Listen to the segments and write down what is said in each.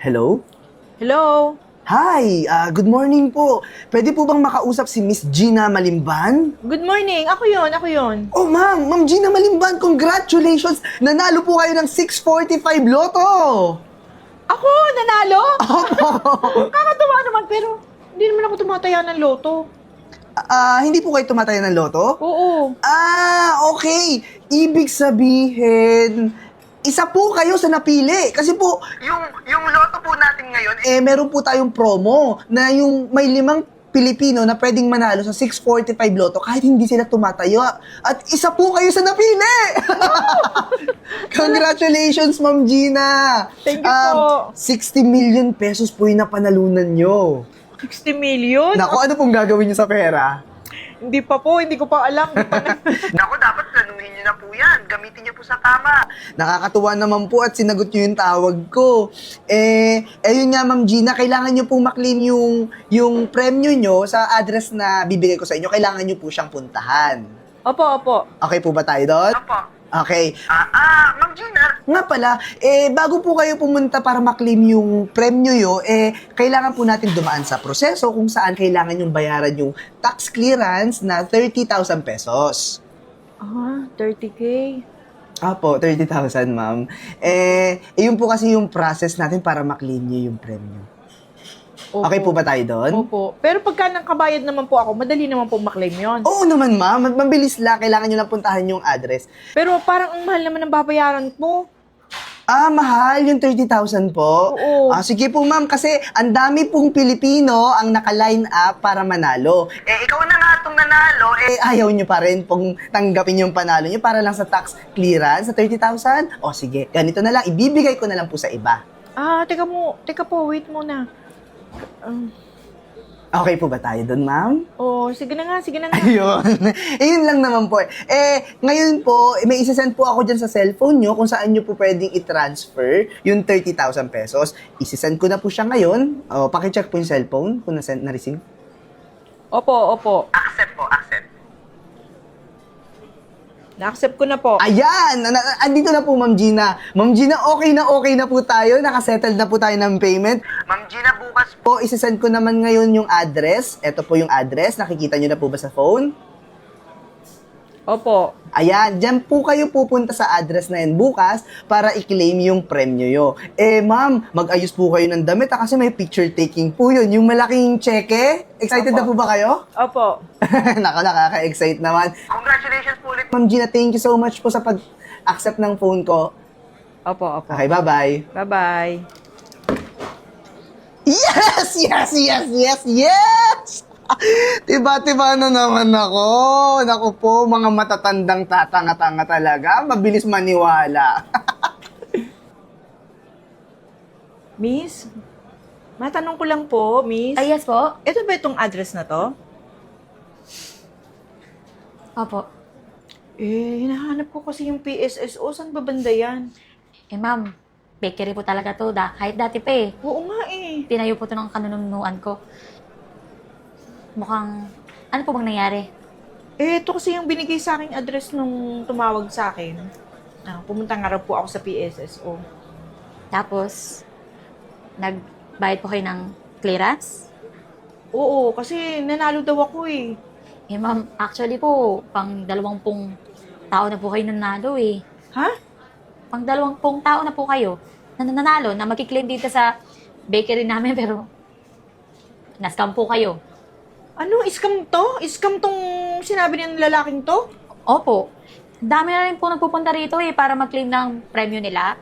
Hello? Hello? Hi, good morning po. Pwede po bang makausap si Miss Gina Malimban? Good morning. Ako yon. Oh, Ma'am Gina Malimban, congratulations! Nanalo po kayo ng 645 Lotto! Ako? Nanalo? Opo! Kakatuwa naman, pero hindi naman ako tumataya ng loto. Hindi po kayo tumataya ng Lotto? Oo. Okay. Ibig sabihin, isa po kayo sa napili. Kasi po, yung Lotto po natin ngayon, meron po tayong promo na yung may 5 Pilipino na pwedeng manalo sa 645 Lotto kahit hindi sila tumatayo. At isa po kayo sa napili! Congratulations, Ma'am Gina! Thank you po. 60 million pesos po yung napanalunan nyo. 60 million? Naku, ano pong gagawin nyo sa pera? Hindi pa po, hindi ko pa alam. Naku, dapat planuhin nyo na po yan. Gamitin nyo po sa tama. Nakakatuwa naman po at sinagot nyo yung tawag ko. Yun nga, Ma'am Gina, kailangan nyo pong maklaim yung premyo nyo sa address na bibigay ko sa inyo. Kailangan nyo po siyang puntahan. Opo. Okay po ba tayo doon? Opo. Okay. Ma'am Gina. Nga pala, bago po kayo pumunta para maklaim yung premyo nyo, kailangan po natin dumaan sa proseso kung saan kailangan yung bayaran yung tax clearance na 30,000 pesos. 30K. Apo, 30,000, ma'am. Yun po kasi yung process natin para maklaim nyo yung premyo. Opo. Okay po ba tayo doon? Opo. Pero pagka nangkabayad naman po ako, madali naman po maklaim yon. Oo naman, ma'am. Mabilis lang. Kailangan nyo lang puntahan yung address. Pero parang ang mahal naman ng babayaran mo. Mahal yung 30,000 po. Oo. Sige po, ma'am, kasi ang dami pong Pilipino ang naka-line up para manalo. Ikaw na nga itong nanalo. Ayaw nyo pa rin pong tanggapin yung panalo nyo para lang sa tax clearance sa 30,000? Sige, ganito na lang. Ibibigay ko na lang po sa iba. Teka po, wait muna. Okay po ba tayo doon, ma'am? Sige na nga. Ayun. Yun lang naman po. Ngayon po, may isasend po ako dyan sa cellphone nyo kung saan nyo po pwedeng i-transfer yung 30,000 pesos. Isasend ko na po siya ngayon. Pakicheck po yung cellphone kung na-receive. Opo. Accept po, accept. Na-accept ko na po. Ayan! Andito na po, Ma'am Gina. Ma'am Gina, okay na po tayo. Nakasettle na po tayo ng payment. Ma'am Gina, bukas Po, isasend ko naman ngayon yung address. Ito po yung address. Nakikita nyo na po ba sa phone? Opo. Ayan, dyan po kayo pupunta sa address na yan bukas para i-claim yung premyo nyo. Ma'am, mag-ayos po kayo ng damit kasi may picture taking po yun. Yung malaking cheque. Excited Opo. na po ba kayo? Opo. Nakaka-excite naman. congratulations po ulit. Ma'am Gina, thank you so much po sa pag-accept ng phone ko. Opo. Okay, bye-bye. Bye-bye. Yes! Tiba-tiba na naman ako. Naku po, mga matatandang tatanga-tanga talaga. Mabilis maniwala. Miss? Matanong ko lang po, Miss. Ay, yes po. Ito ba itong address na to? Opo. Hinahanap ko kasi yung PSSO. Saan ba banda yan? Ma'am, bakery po talaga to. Kahit dati pa Oo nga eh. Tinayo po to ng kanunuan ko. Mukhang, ano po bang nangyari? Ito kasi yung binigay sa aking address nung tumawag sa akin. Pumunta nga raw po ako sa PSSO. Tapos, nagbayad po kayo ng clearance? Oo, kasi nanalo daw ako eh. Ma'am, actually po, pang 20 tao na po kayo nanalo Ha? Pang 20 tao na po kayo nanalo na magkiklaim dito sa bakery namin pero na-scam po kayo. Ano? Scam to? Scam tong sinabi ng lalaking to? Opo. Dami na rin po nagpupunta rito para mag-claim ng premyo nila.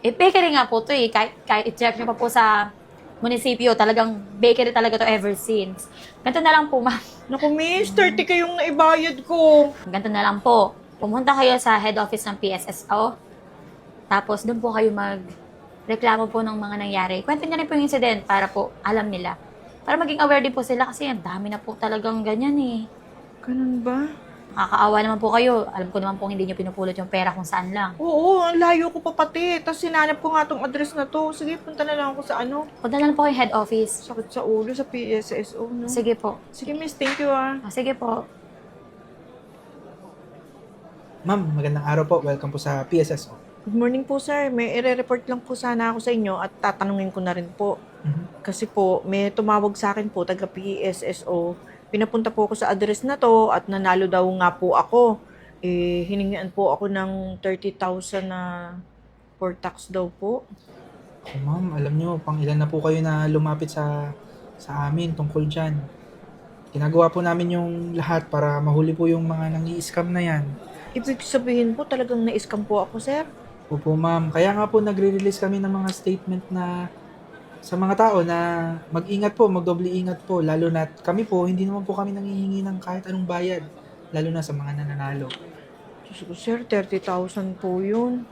Bakery nga po to Kahit i-check nyo pa po sa munisipyo, talagang bakery talaga to ever since. Ganito na lang po, ma'am. Naku, Miss, 30 kayong naibayad ko. Ganito na lang po. Pumunta kayo sa head office ng PSSO. Tapos doon po kayo magreklamo po ng mga nangyari. Kwento nyo rin po yung incident para po alam nila. Para maging aware din po sila kasi ang dami na po talagang ganyan Ganun ba? Nakakaawa naman po kayo. Alam ko naman po hindi nyo pinupulot yung pera kung saan lang. Oo, ang layo ko pa pati. Tapos sinanap ko nga tong address na to. Sige, punta na lang ako sa Punta na lang po kayo head office. sakit sa ulo sa PSSO, no? Sige po. Sige, Miss, thank you Sige po. Ma'am, magandang araw po. Welcome po sa PSSO. Good morning po, sir. May ire-report lang po sana ako sa inyo at tatanungin ko na rin po. Kasi po, may tumawag sa akin po, taga PSSO. Pinapunta po ako sa address na to at nanalo daw nga po ako. Hiningian po ako ng 30,000 na for tax daw po. Oh, ma'am, alam nyo, pang ilan na po kayo na lumapit sa amin tungkol dyan. Ginagawa po namin yung lahat para mahuli po yung mga nang-i-scam na yan. Ibig sabihin po, talagang na-scam po ako, sir. Opo, ma'am. Kaya nga po nagre-release kami ng mga statement na sa mga tao na mag-ingat po, magdoble ingat po. Lalo na kami po, hindi naman po kami nangihingi ng kahit anong bayad. Lalo na sa mga nananalo. Diyos ko, sir, 30,000 po yun.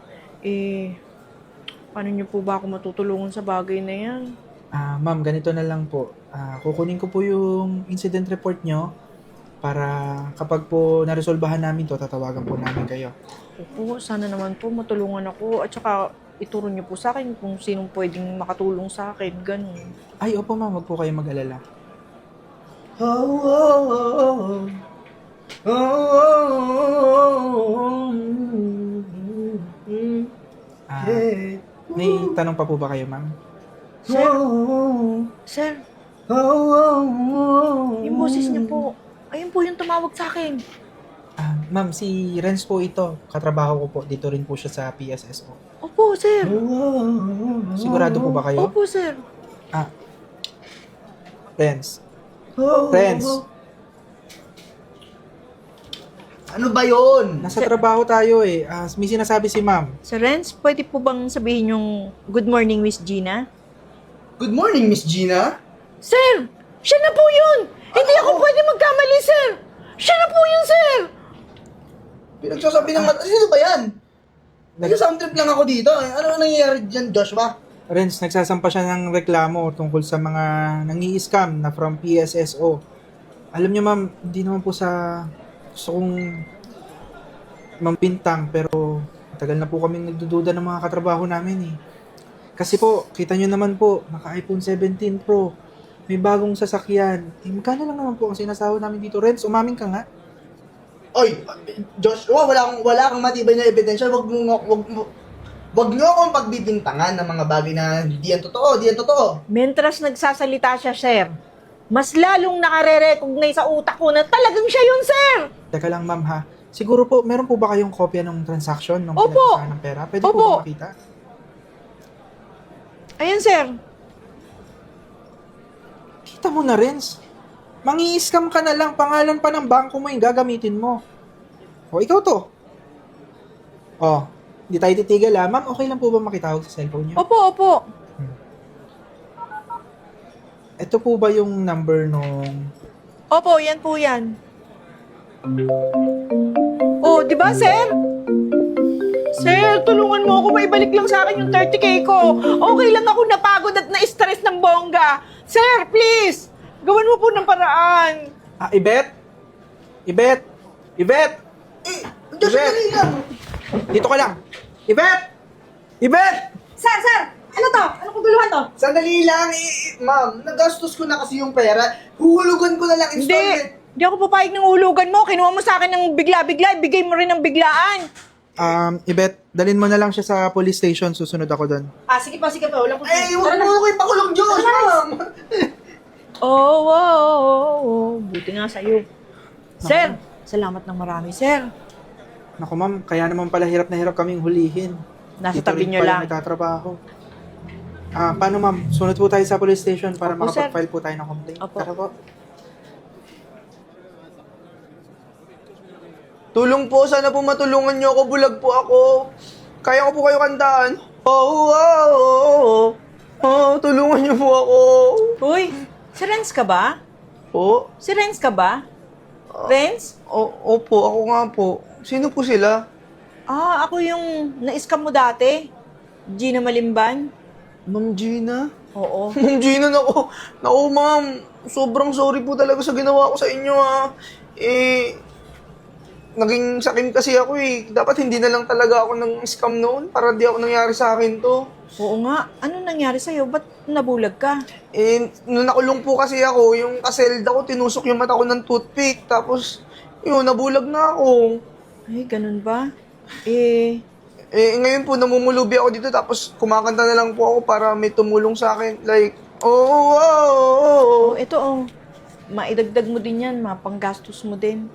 Paano niyo po ba ako matutulungan sa bagay na yan? Ma'am, ganito na lang po. Kukunin ko po yung incident report nyo para kapag po naresolbahan namin to, tatawagan po namin kayo. Opo, sana naman po matulungan ako. At saka, ituro niyo po sa akin kung sinong pwedeng makatulong sa akin. Ganun. Ay, opo ma'am, wag po kayo mag-alala. May tanong pa po ba kayo, ma'am? Sir, yung boses niya po. Ayun po yung tumawag sa akin. Ma'am, si Renz po ito. Katrabaho ko po. Dito rin po siya sa PSSO. Opo, sir. Sigurado po ba kayo? Opo, sir. Renz. Renz, Ano ba yun? nasa trabaho tayo eh. May sinasabi si ma'am. Sir Renz, pwede po bang sabihin yung good morning, Miss Gina? Good morning, Miss Gina. Sir! Siya na po yun! Hindi ako pwede magkamali, sir! Siya na po yun, sir! Pinagsasabi ng mata. Sino ba yan? Nag-sound trip lang ako dito. Ano nangyayari dyan, Joshua? Renz, nagsasampa siya ng reklamo tungkol sa mga nangi-scam na from PSSO. Alam niyo ma'am, hindi naman po sa gusto kong mampintang pero tagal na po kaming nagdududa ng mga katrabaho namin eh. Kasi po, kita nyo naman po, naka-iPhone 17 Pro, may bagong sasakyan. Magkano lang naman po ang sinasahod namin dito? Renz, umamin ka nga. Oy, Joshua, wala kang matibay na ebidensya. Wag nyo akong pagbibintangan ng mga bagay na di yan totoo. Mentras nagsasalita siya, sir, mas lalong nakare-recognize sa utak ko na talagang siya yun, sir! Teka lang ma'am ha, siguro po, meron po ba kayong kopya ng transaction ng Opo. pinagkasahan ng pera? Pwede po Opo. ba makita? Ayan, sir. Kita mo na, Renz. Mangi-scam ka na lang, pangalan pa ng bangko mo yung gagamitin mo. O, ikaw to. O, hindi tayo titigil ha. Ma'am, okay lang po ba makitawag sa cellphone niyo? Opo. Ito po ba yung number nung... Opo, yan po yan. Oh, di ba, sir? Sir, tulungan mo ako. Maibalik lang sa akin yung 30K ko. Okay lang ako napagod at na-stress ng bongga. Sir, please! Gawan mo po ng paraan. Ibet? Ibet? Ibet? Joshua, dali lang. Dito ka lang. Ibet! Ibet! Sir! Ano to? Ano kaguluhan to? Sandali lang. Ma'am, nagastos ko na kasi yung pera. Huhulugan ko na lang installment. Hindi ako papayag ng hulugan mo. Kinuha mo sa akin ng bigla-bigla. Ibigay mo rin ng biglaan. Ibet, dalhin mo na lang siya sa police station. Susunod ako doon. Sige pa. Wala po. Huwag mo ako ipakulong, Diyos, ma'am. Buti nga sa'yo. Sir, salamat ng marami, sir. Naku ma'am, kaya naman pala hirap na hirap kaming hulihin. Nasa Dito tabi rin niyo pala lang. nagtatrabaho. Paano ma'am? Sunod po tayo sa police station para Opo, sir. makapag-file po tayo ng complaint. Opo. Tara po. Tulong po, sana po matulungan niyo ako. Bulag po ako. Kaya ko po kayo kantaan. Tulungan niyo po ako. Uy, si Renz ka ba? Po? Si Renz ka ba? Renz? Opo, ako nga po. Sino po sila? Ako yung na-scam mo dati. Gina Malimban. Ma'am Gina? Oo. Ma'am Gina, naku, ma'am. Sobrang sorry po talaga sa ginawa ko sa inyo, ha. Naging sakim kasi ako, Dapat hindi na lang talaga ako ng scam noon para di ako nangyari sa akin to. Oo nga. Ano nangyari sa'yo? Ba't nabulag ka? Nung nakulong po kasi ako, yung kaselda ko, tinusok yung mata ko ng toothpick. Tapos, nabulag na ako. Ay, ganun ba? Ngayon po, namumulubi ako dito tapos kumakanta na lang po ako para may tumulong sa akin. Like, oh, Oh, ito oh. Maidagdag mo din yan, mapanggastos mo din.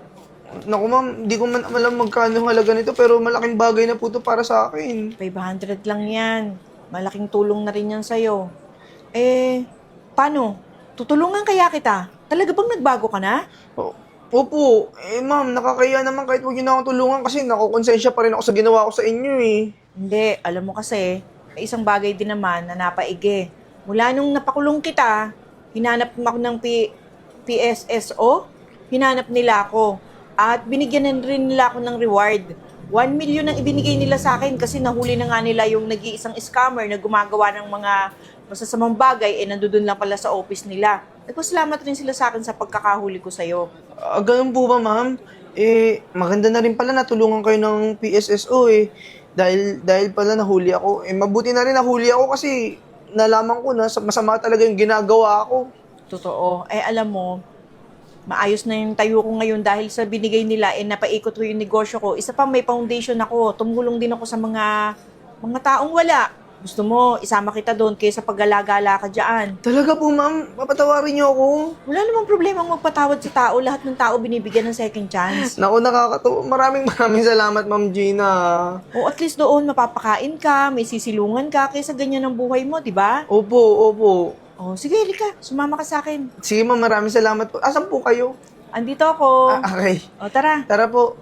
Naku ma'am, di ko man alam magkano ang halaga nito pero malaking bagay na po ito para sa akin. 500 lang yan. Malaking tulong na rin yan sa'yo. Paano? Tutulungan kaya kita? Talaga bang nagbago ka na? Opo, ma'am, nakakaya naman kahit huwag niyo na akong tulungan kasi nakukonsensya pa rin ako sa ginawa ko sa inyo eh. Hindi, alam mo kasi, may isang bagay din naman na napaigi. Mula nung napakulong kita, hinanap mo ako ng PSSO, hinanap nila ako. At binigyan rin nila ako ng reward. 1 million ang ibinigay nila sa akin kasi nahuli na nga nila yung nag-iisang scammer na gumagawa ng mga masasamang bagay nandoon lang pala sa office nila. Nagpasalamat rin sila sa akin sa pagkakahuli ko sa'yo. Ganun po ba ma'am? Maganda na rin pala natulungan kayo ng PSSO eh. Dahil pala nahuli ako. Mabuti na rin nahuli ako kasi nalaman ko na masama talaga yung ginagawa ko. Totoo. Alam mo, maayos na yung tayo ko ngayon dahil sa binigay nila, napaikot ko yung negosyo ko. Isa pa, may foundation ako. Tumulong din ako sa mga taong wala. Gusto mo, isama kita doon kaysa pag-gala-gala ka dyan. Talaga po ma'am, papatawarin niyo ako. Wala namang problema magpatawad sa tao. Lahat ng tao binibigyan ng second chance. Naku, nakakatawa. Maraming salamat ma'am Gina. O at least doon, mapapakain ka, may sisilungan ka, kaysa ganyan ang buhay mo, di ba? Opo. O sige, Rika, sumama ka sa akin. Sige ma'am, maraming salamat po. Asan po kayo? Andito ako. Okay. O tara. Tara po.